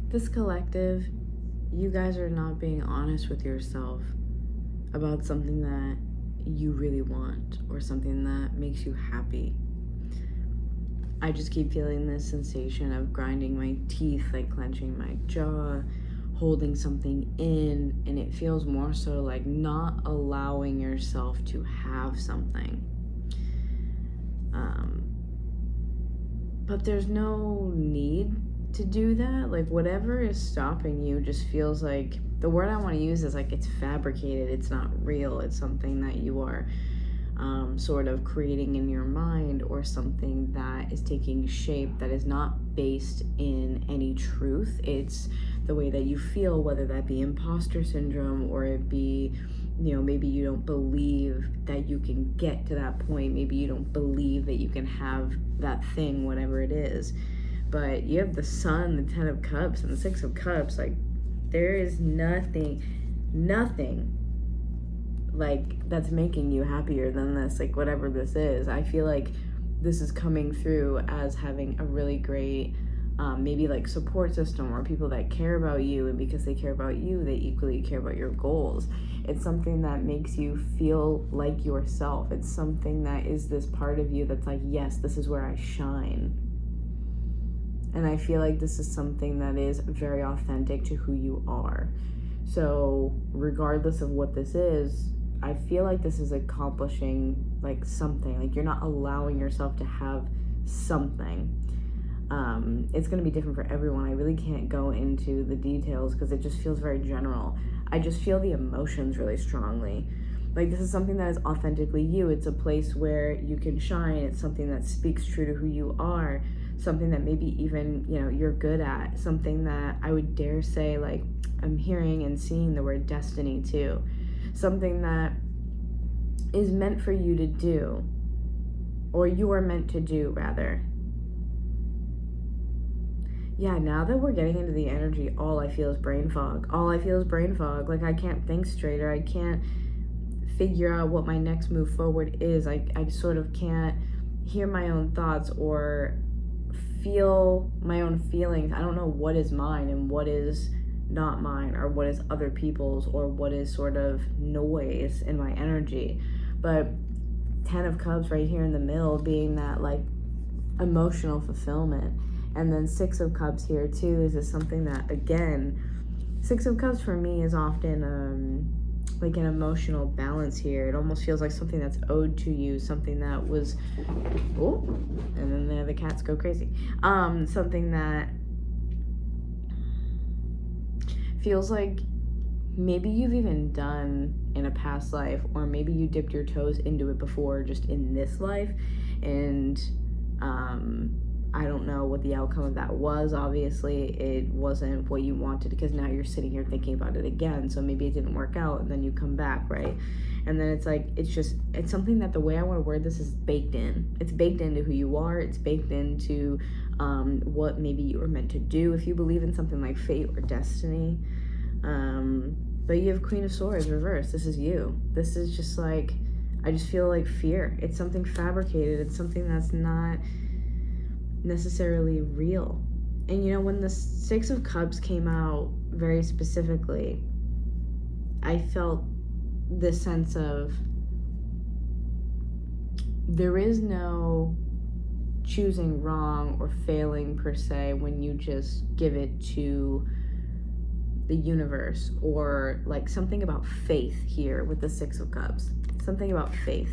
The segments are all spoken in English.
This collective, you guys are not being honest with yourself about something that you really want or something that makes you happy. I just keep feeling this sensation of grinding my teeth, like clenching my jaw, holding something in, and it feels more so like not allowing yourself to have something. But there's no need to do that. Like, whatever is stopping you just feels like, the word I want to use is like it's fabricated, it's not real, it's something that you are sort of creating in your mind, or something that is taking shape that is not based in any truth. It's the way that you feel, whether that be imposter syndrome, or it be, maybe you don't believe that you can get to that point. Maybe you don't believe that you can have that thing, whatever it is. But you have the Sun, the Ten of Cups, and the Six of Cups. Like, there is nothing like that's making you happier than this, like whatever this is. I feel like this is coming through as having a really great maybe like support system, or people that care about you, and because they care about you, they equally care about your goals. It's something that makes you feel like yourself. It's something that is this part of you that's like, yes, this is where I shine. And I feel like this is something that is very authentic to who you are. So regardless of what this is, I feel like this is accomplishing like something. Like, you're not allowing yourself to have something. It's going to be different for everyone. I really can't go into the details because it just feels very general. I just feel the emotions really strongly. Like, this is something that is authentically you. It's a place where you can shine. It's something that speaks true to who you are. Something that maybe even, you're good at. Something that I would dare say, like, I'm hearing and seeing the word destiny too. Something that is meant for you to do, or you are meant to do, rather. Yeah, now that we're getting into the energy, all I feel is brain fog. Like, I can't think straight, or I can't figure out what my next move forward is. I sort of can't hear my own thoughts or feel my own feelings. I don't know what is mine and what is not mine, or what is other people's, or what is sort of noise in my energy. But Ten of Cups right here in the middle being that like emotional fulfillment. And then Six of Cups here too is just something that, again, Six of Cups for me is often like an emotional balance here. It almost feels like something that's owed to you, something that was, oh, and then there the cats go crazy. Something that feels like maybe you've even done in a past life, or maybe you dipped your toes into it before, just in this life, and I don't know what the outcome of that was. Obviously, it wasn't what you wanted, because now you're sitting here thinking about it again. So maybe it didn't work out, and then you come back, right? And then it's like, it's something that, the way I want to word this, is baked in. It's baked into who you are. It's baked into what maybe you were meant to do, if you believe in something like fate or destiny. But you have Queen of Swords reversed. This is you. This is just like, I just feel like fear. It's something fabricated. It's something that's not necessarily real. And when the Six of Cups came out very specifically, I felt this sense of, there is no choosing wrong or failing per se when you just give it to the universe, or like something about faith here with the Six of Cups. Something about faith.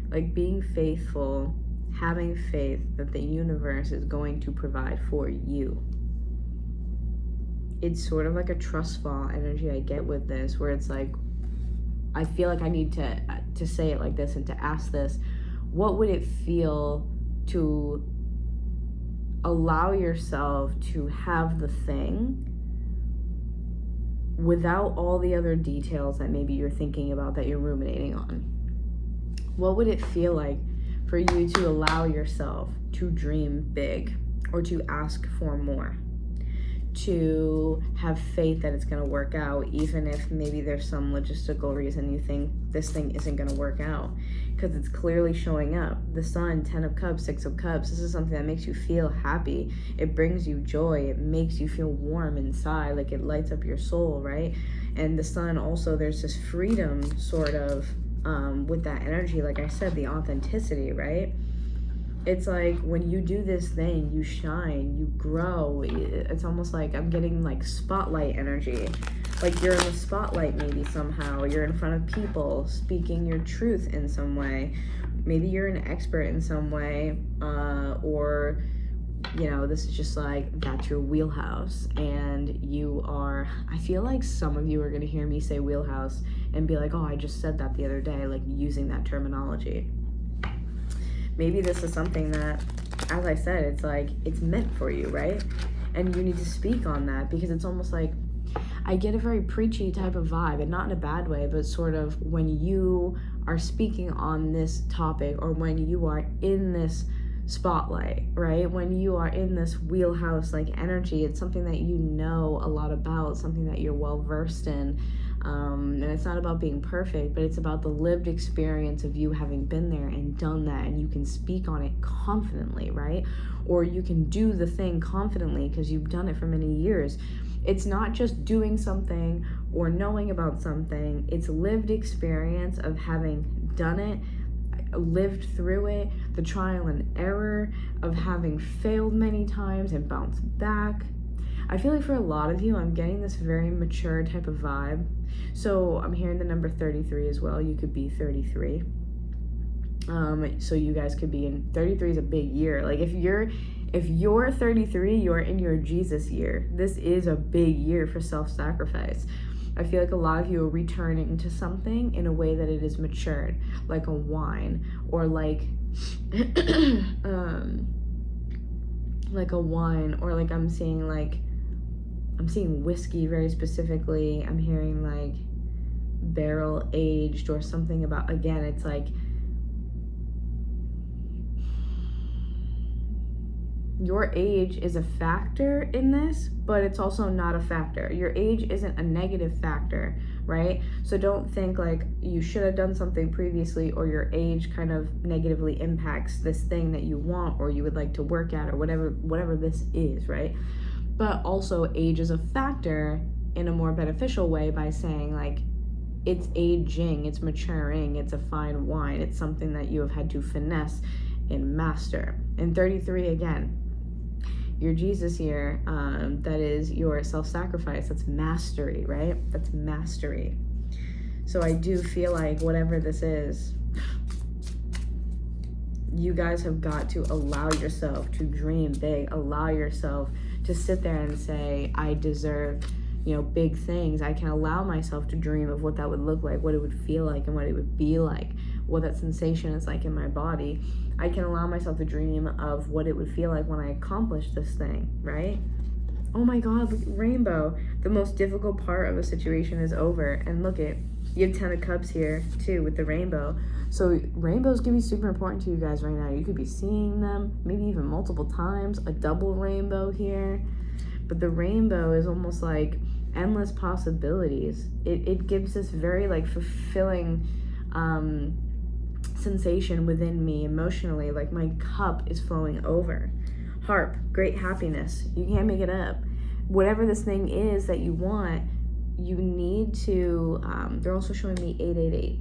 Like being faithful, having faith that the universe is going to provide for you. It's sort of like a trust fall energy I get with this, where it's like, I feel like I need to say it like this and to ask this. What would it feel to allow yourself to have the thing without all the other details that maybe you're thinking about, that you're ruminating on? What would it feel like for you to allow yourself to dream big, or to ask for more, to have faith that it's going to work out, even if maybe there's some logistical reason you think this thing isn't going to work out? because it's clearly showing up. The Sun, 10 of Cups, 6 of Cups. This is something that makes you feel happy. It brings you joy. It makes you feel warm inside, like it lights up your soul, right? And the Sun also, there's this freedom sort of with that energy. Like I said, the authenticity, right? It's like when you do this thing, you shine, you grow. It's almost like I'm getting like spotlight energy. Like you're in the spotlight maybe somehow. You're in front of people speaking your truth in some way. Maybe you're an expert in some way, or, you know, this is just like, that's your wheelhouse. And you are, I feel like some of you are going to hear me say wheelhouse and be like, oh, I just said that the other day, like using that terminology. Maybe this is something that, as I said, it's like, it's meant for you, right? And you need to speak on that, because it's almost like, I get a very preachy type of vibe, and not in a bad way, but sort of when you are speaking on this topic, or when you are in this spotlight, right? When you are in this wheelhouse like energy, it's something that you know a lot about, something that you're well versed in. And it's not about being perfect, but it's about the lived experience of you having been there and done that, and you can speak on it confidently, right? Or you can do the thing confidently because you've done it for many years. It's not just doing something or knowing about something, it's lived experience of having done it, lived through it, the trial and error of having failed many times and bounced back. I feel like for a lot of you, I'm getting this very mature type of vibe. So I'm hearing the number 33 as well. You could be 33. So you guys could be in, 33 is a big year. Like if you're 33, you're in your Jesus year. This is a big year for self-sacrifice. I feel like a lot of you are returning to something in a way that it is matured, like a wine, or like like a wine, or like I'm seeing whiskey very specifically. I'm hearing like barrel aged or something about, again, it's like your age is a factor in this, but it's also not a factor. Your age isn't a negative factor, right? So don't think like you should have done something previously, or your age kind of negatively impacts this thing that you want or you would like to work at, or whatever this is, right? But also age is a factor in a more beneficial way by saying like, it's aging, it's maturing, it's a fine wine, it's something that you have had to finesse and master. And 33, again, your Jesus year, that is your self-sacrifice, that's mastery, right? That's mastery. So I do feel like whatever this is, you guys have got to allow yourself to dream big, allow yourself to sit there and say, I deserve, you know, big things. I can allow myself to dream of what that would look like, what it would feel like, and what it would be like, what that sensation is like in my body. I can allow myself to dream of what it would feel like when I accomplish this thing, right? Oh my God, look at rainbow. The most difficult part of a situation is over. And look at, you have 10 of Cups here too with the rainbow. So rainbows can be super important to you guys right now. You could be seeing them, maybe even multiple times, a double rainbow here. But the rainbow is almost like endless possibilities. It gives this very like fulfilling sensation within me emotionally, like my cup is flowing over. Harp, great happiness. You can't make it up. Whatever this thing is that you want, you need to, they're also showing me 888.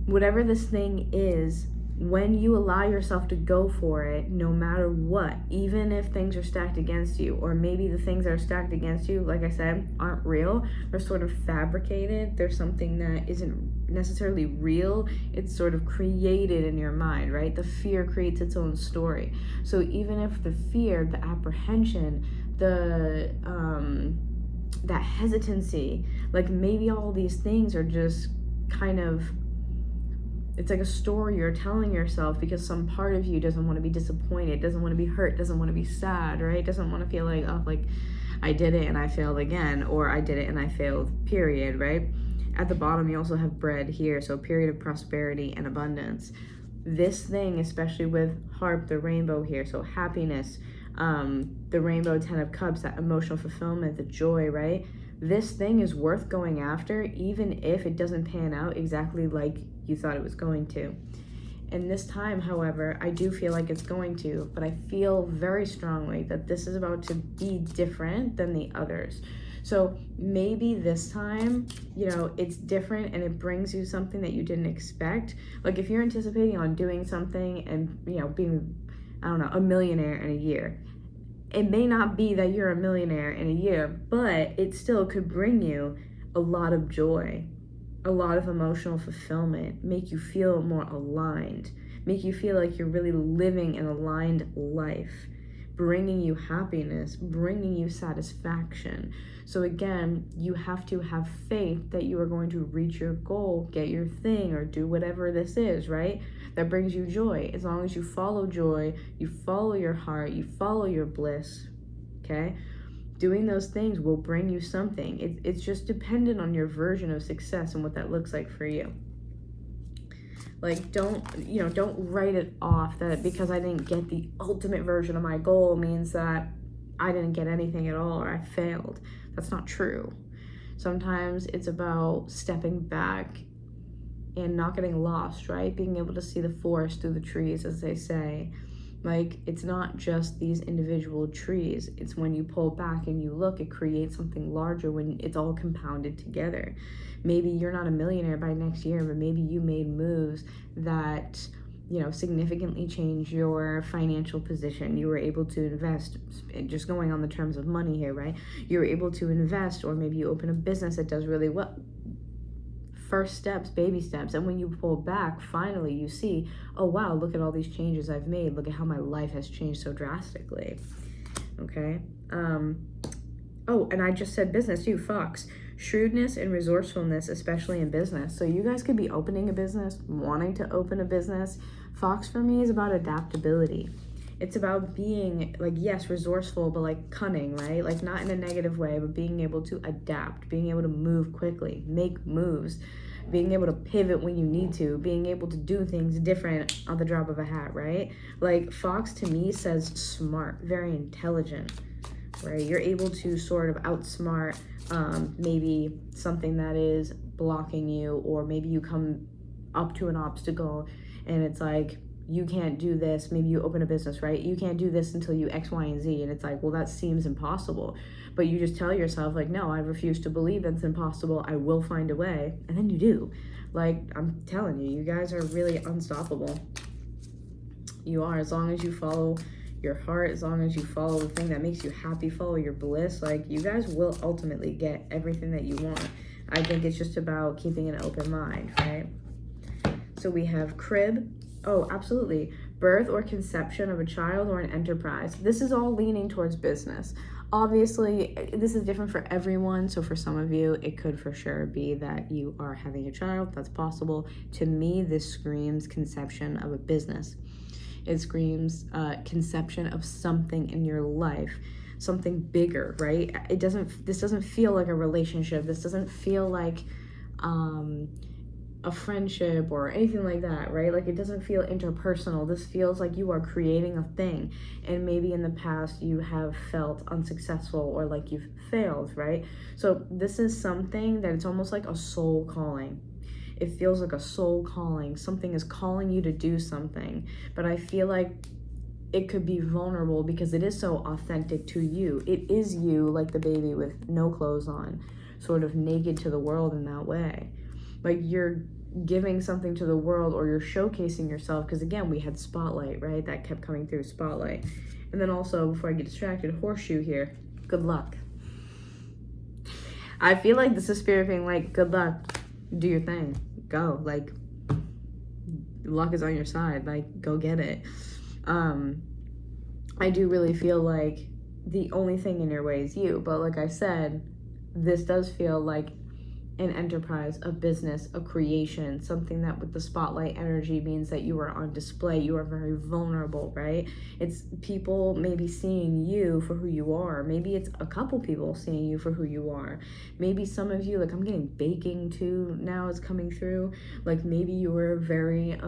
Whatever this thing is, when you allow yourself to go for it, no matter what, even if things are stacked against you, or maybe the things that are stacked against you, like I said, aren't real, they're sort of fabricated, there's something that isn't necessarily real, it's sort of created in your mind, right? The fear creates its own story. So even if the fear, the apprehension, the that hesitancy, like maybe all these things are just kind of, it's like a story you're telling yourself because some part of you doesn't want to be disappointed, doesn't want to be hurt, doesn't want to be sad, right? Doesn't want to feel like, oh, like I did it and I failed again, or I did it and I failed, period, right? At the bottom, you also have bread here, so period of prosperity and abundance. This thing, especially with harp, the rainbow here, so happiness, the rainbow 10 of Cups, that emotional fulfillment, the joy, right? This thing is worth going after, even if it doesn't pan out exactly like you thought it was going to. And this time, however, I do feel like it's going to, but I feel very strongly that this is about to be different than the others. So maybe this time, you know, it's different and it brings you something that you didn't expect. Like if you're anticipating on doing something and, you know, being, I don't know, a millionaire in a year, it may not be that you're a millionaire in a year, but it still could bring you a lot of joy, a lot of emotional fulfillment, make you feel more aligned, make you feel like you're really living an aligned life, bringing you happiness, bringing you satisfaction. So again, you have to have faith that you are going to reach your goal, get your thing, or do whatever this is, right? That brings you joy. As long as you follow joy, you follow your heart, you follow your bliss, okay? Doing those things will bring you something. It's just dependent on your version of success and what that looks like for you. Like, don't write it off that because I didn't get the ultimate version of my goal means that I didn't get anything at all or I failed. That's not true. Sometimes it's about stepping back and not getting lost, right? Being able to see the forest through the trees, as they say. Like, it's not just these individual trees. It's when you pull back and you look, it creates something larger when it's all compounded together. Maybe you're not a millionaire by next year, but maybe you made moves that, you know, significantly change your financial position. You were able to invest, just going on the terms of money here, right? You were able to invest, or maybe you open a business that does really well. First steps, baby steps. And when you pull back, finally you see, oh wow, look at all these changes I've made. Look at how my life has changed so drastically. Okay. Oh, and I just said business too, Fox. Shrewdness and resourcefulness, especially in business. So you guys could be opening a business, wanting to open a business. Fox for me is about adaptability. It's about being, like, yes, resourceful, but like cunning, right? Like not in a negative way, but being able to adapt, being able to move quickly, make moves, being able to pivot when you need to, being able to do things different on the drop of a hat, right? Like Fox to me says smart, very intelligent, right? You're able to sort of outsmart maybe something that is blocking you, or maybe you come up to an obstacle and it's like, you can't do this. Maybe you open a business, right? You can't do this until you X, Y, and Z. And it's like, well, that seems impossible. But you just tell yourself, like, no, I refuse to believe that's impossible. I will find a way. And then you do. Like, I'm telling you, you guys are really unstoppable. You are, as long as you follow your heart, as long as you follow the thing that makes you happy, follow your bliss, like, you guys will ultimately get everything that you want. I think it's just about keeping an open mind, right? So we have crib. Oh, absolutely. Birth or conception of a child or an enterprise. This is all leaning towards business. Obviously, this is different for everyone. So for some of you, it could for sure be that you are having a child. That's possible. To me, this screams conception of a business. It screams conception of something in your life, something bigger, right? This doesn't feel like a relationship. This doesn't feel like a friendship or anything like that, right? Like, it doesn't feel interpersonal. This feels like you are creating a thing, and maybe in the past you have felt unsuccessful or like you've failed, right? So this is something that it's almost like a soul calling. It feels like a soul calling. Something is calling you to do something, but I feel like it could be vulnerable because it is so authentic to you. It is you, like the baby with no clothes on, sort of naked to the world in that way. Like, you're giving something to the world, or you're showcasing yourself, because again, we had spotlight, right? That kept coming through, spotlight. And then also, before I get distracted, horseshoe here. Good luck. I feel like this is spirit being like, good luck. Do your thing. Go. Like, luck is on your side. Like, go get it. I do really feel like the only thing in your way is you. But like I said, this does feel like an enterprise, a business, a creation, something that with the spotlight energy means that you are on display. You are very vulnerable, right? It's people maybe seeing you for who you are. Maybe it's a couple people seeing you for who you are. Maybe some of you, like, I'm getting baking too now is coming through. Like, maybe you were a very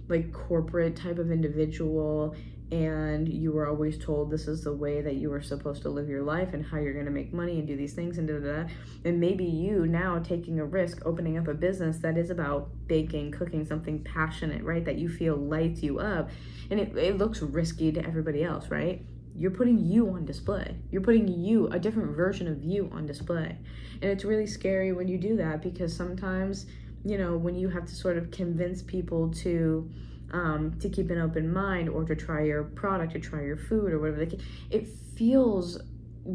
like corporate type of individual, and you were always told this is the way that you were supposed to live your life and how you're going to make money and do these things and da-da-da. And maybe you now taking a risk, opening up a business that is about baking, cooking, something passionate, right, that you feel lights you up, and it looks risky to everybody else, right? You're putting you on display. You're putting you, a different version of you, on display. And it's really scary when you do that, because sometimes, you know, when you have to sort of convince people to keep an open mind, or to try your product, or try your food, or whatever it feels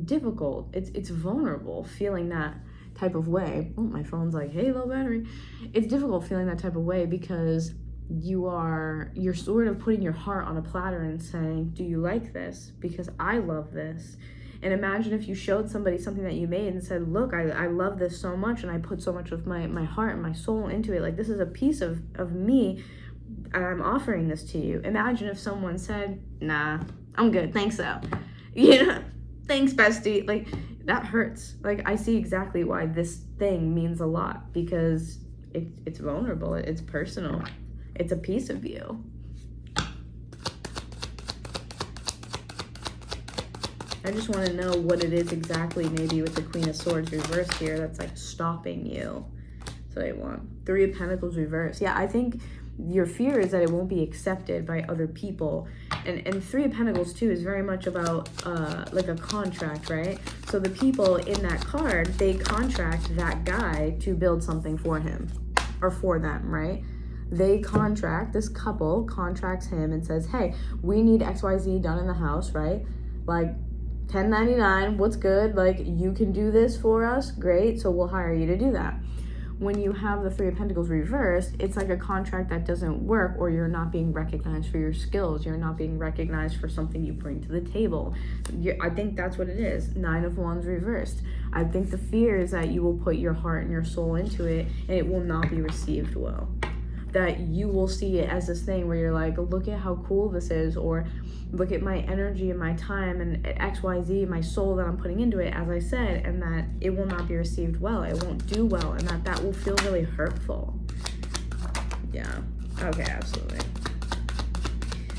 difficult. It's vulnerable feeling that type of way. Oh, my phone's like, hey, low battery. It's difficult feeling that type of way, because you're sort of putting your heart on a platter and saying, do you like this? Because I love this. And imagine if you showed somebody something that you made and said, look, I love this so much, and I put so much of my heart and my soul into it. Like, this is a piece of me, and I'm offering this to you. Imagine if someone said, nah, I'm good, thanks though. You know, thanks, bestie. Like, that hurts. Like, I see exactly why this thing means a lot, because it's vulnerable, it's personal, it's a piece of you. I just want to know what it is exactly, maybe with the Queen of Swords reversed here, that's like stopping you. So I want 3 of Pentacles reversed. Yeah, I think your fear is that it won't be accepted by other people. And 3 of Pentacles too is very much about like a contract, right? So the people in that card, they contract that guy to build something for him or for them, right? They contract, this couple contracts him and says, hey, we need XYZ done in the house, right? Like, 1099, what's good? Like, you can do this for us, great, so we'll hire you to do that. When you have the 3 of Pentacles reversed, it's like a contract that doesn't work, or you're not being recognized for your skills, you're not being recognized for something you bring to the table. I think that's what it is. 9 of Wands reversed. I think the fear is that you will put your heart and your soul into it, and it will not be received well. That you will see it as this thing where you're like, look at how cool this is, or look at my energy and my time and XYZ, my soul that I'm putting into it, as I said, and that it will not be received well, it won't do well, and that will feel really hurtful. Yeah, okay, absolutely.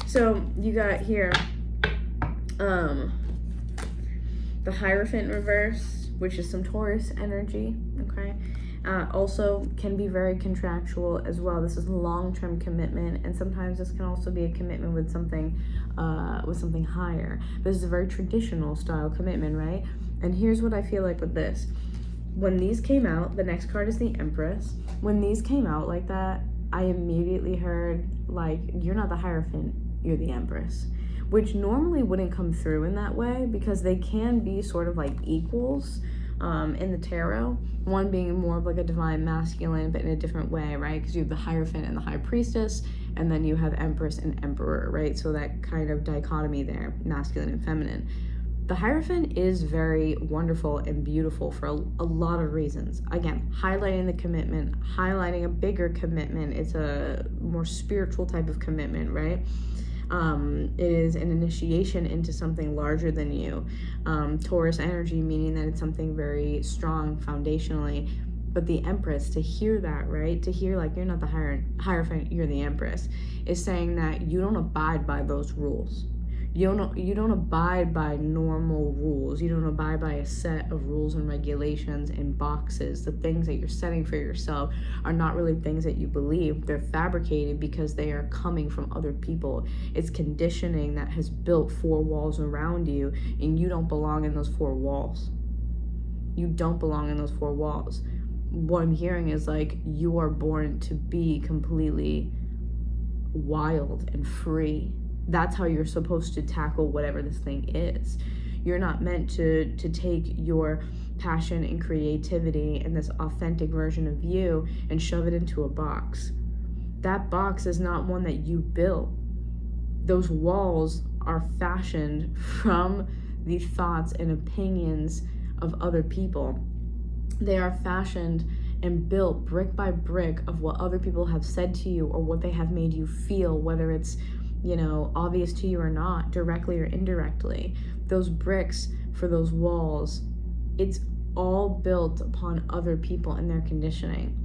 So you got here the Hierophant reverse, which is some Taurus energy, okay? Also can be very contractual as well. This is long-term commitment, and sometimes this can also be a commitment with something higher. This is a very traditional style commitment, right? And here's what I feel like with this. When these came out, the next card is the Empress. When these came out like that, I immediately heard, like, you're not the Hierophant, you're the Empress. Which normally wouldn't come through in that way, because they can be sort of like equals in the tarot, one being more of like a divine masculine, but in a different way, right? Because you have the Hierophant and the High Priestess, and then you have Empress and Emperor, right? So that kind of dichotomy there, masculine and feminine. The Hierophant is very wonderful and beautiful for a lot of reasons. Again, highlighting the commitment, highlighting a bigger commitment. It's a more spiritual type of commitment, right? It is an initiation into something larger than you. Taurus energy, meaning that it's something very strong foundationally. But the Empress, to hear that, right? To hear, like, you're not the Hierophant, you're the Empress, is saying that you don't abide by those rules. You don't abide by normal rules. You don't abide by a set of rules and regulations and boxes. The things that you're setting for yourself are not really things that you believe. They're fabricated because they are coming from other people. It's conditioning that has built 4 walls around you, and you don't belong in those 4 walls. You don't belong in those 4 walls. What I'm hearing is, like, you are born to be completely wild and free. That's how you're supposed to tackle whatever this thing is. You're not meant to take your passion and creativity and this authentic version of you and shove it into a box. That box is not one that you built. Those walls are fashioned from the thoughts and opinions of other people. They are fashioned and built brick by brick of what other people have said to you or what they have made you feel, whether it's, you know, obvious to you or not, directly or indirectly. Those bricks for those walls, it's all built upon other people and their conditioning.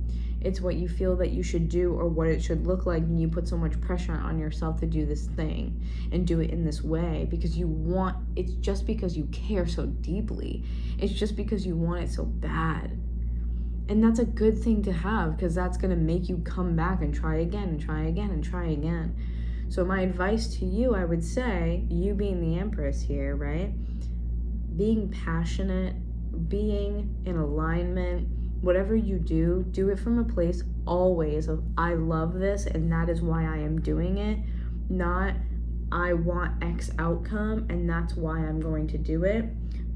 It's what you feel that you should do or what it should look like, and you put so much pressure on yourself to do this thing and do it in this way because you want, it's just because you care so deeply. It's just because you want it so bad. And that's a good thing to have, because that's going to make you come back and try again and try again and try again. So my advice to you, I would say, you being the Empress here, right? Being passionate, being in alignment, whatever you do, do it from a place always of, I love this and that is why I am doing it, not I want X outcome and that's why I'm going to do it,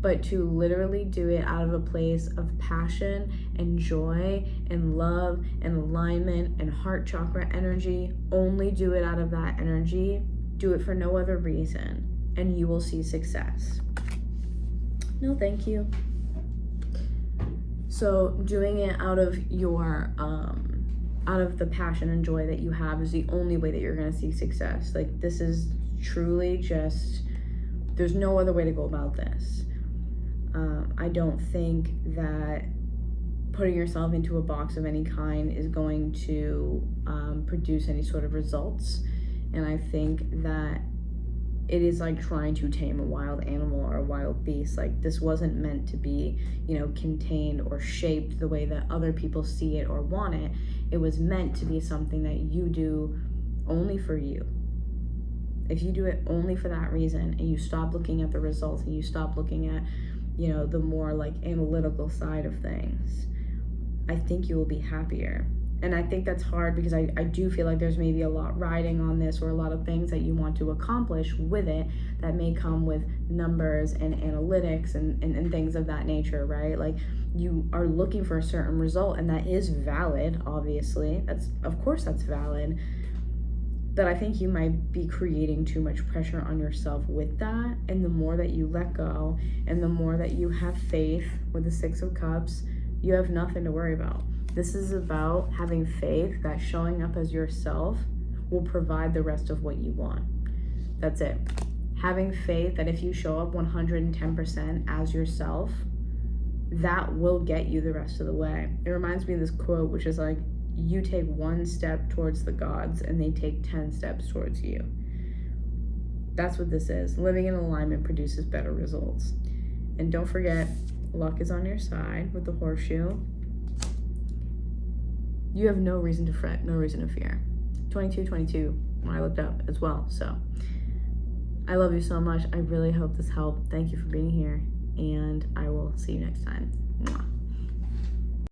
but to literally do it out of a place of passion and joy and love and alignment and heart chakra energy. Only do it out of that energy. Do it for no other reason, and you will see success. No, thank you. So doing it out of your, out of the passion and joy that you have is the only way that you're going to see success. Like, this is truly just, there's no other way to go about this. I don't think that putting yourself into a box of any kind is going to produce any sort of results. And I think that it is like trying to tame a wild animal or a wild beast. Like, this wasn't meant to be, you know, contained or shaped the way that other people see it or want it. It was meant to be something that you do only for you. If you do it only for that reason, and you stop looking at the results and you stop looking at, you know, the more like analytical side of things, I think you will be happier. And I think that's hard because I do feel like there's maybe a lot riding on this, or a lot of things that you want to accomplish with it that may come with numbers and analytics and things of that nature, right? Like, you are looking for a certain result, and that is valid, obviously. Of course that's valid. But I think you might be creating too much pressure on yourself with that. And the more that you let go, and the more that you have faith with the Six of Cups, you have nothing to worry about. This is about having faith that showing up as yourself will provide the rest of what you want. That's it. Having faith that if you show up 110% as yourself, that will get you the rest of the way. It reminds me of this quote, which is like, you take one step towards the gods and they take 10 steps towards you. That's what this is. Living in alignment produces better results. And don't forget, luck is on your side with the horseshoe. You have no reason to fret, no reason to fear. 22 when I looked up as well. So I love you so much. I really hope this helped. Thank you for being here, and I will see you next time. Mwah.